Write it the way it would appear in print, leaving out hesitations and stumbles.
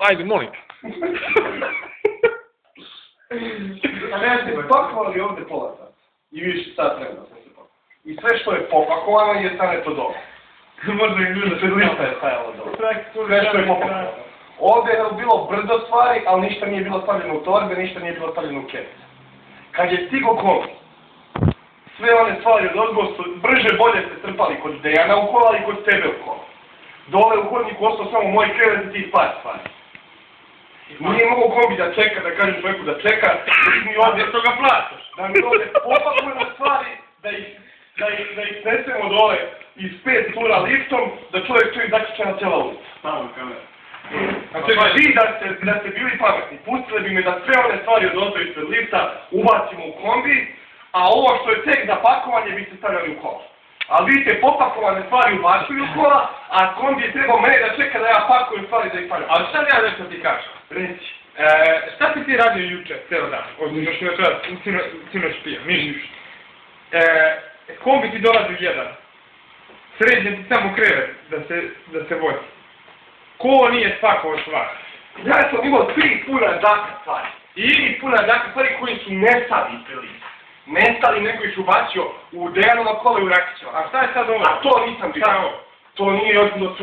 Ajde, molim. A ne ste pakovali ovdje pola sata. I više sat vremena sam se pakovali. I sve što je popakovano je staneto dole. Možda i ljudi Sve lista je stajalo dole. Sve Što je popakovano. Ovdje je bilo brdo stvari, ali ništa nije bilo stavljeno u torbe, ništa nije bilo stavljeno u kepice. Kad je stigo kombi, sve one stvari od ozgo su brže bolje se trpali kod Dejana u kola i kod tebe u kola. Dole u hodniku ostao samo moj krevet i ti par stvari. Nije mogo kombi da čeka, da kažem čovjeku da čeka, mi ovdje što ga plaćaš. Da mi ovdje popakujemo stvari, da ih nesemo dole iz 5 tura liftom, da čovjek stoji zaključena cijela ulica. Stavno kamera. Znači, vi da ste bili pametni, pustili bi me da sve one stvari od ozdo ispred lifta ubacimo u kombi, a ovo što je tek za pakovanje biste stavljali u kola. Ali vi ste popakovane stvari ubacili u kola, a kombi je trebao mene da čeka da ja pakujem stvari da ih stavljam. Ali šta ja nešto ti kažem? Reci. Šta si ti radio juče, cijelo dan? Odnosno što je čas, sinoć pija, ništa. Kombi ti dolazi jedan. Sređen ti samo krevet da se vozi. Ko nije spakovao stvar? Ja sam imao 3 puna daka stvari. I puna daka stvari koji su nestali prili. Nestali, neko ih ubacio u Dejanova kola i u Rakićeva. A šta je sad ovo? A to nisam vidio. To nije još bilo sve.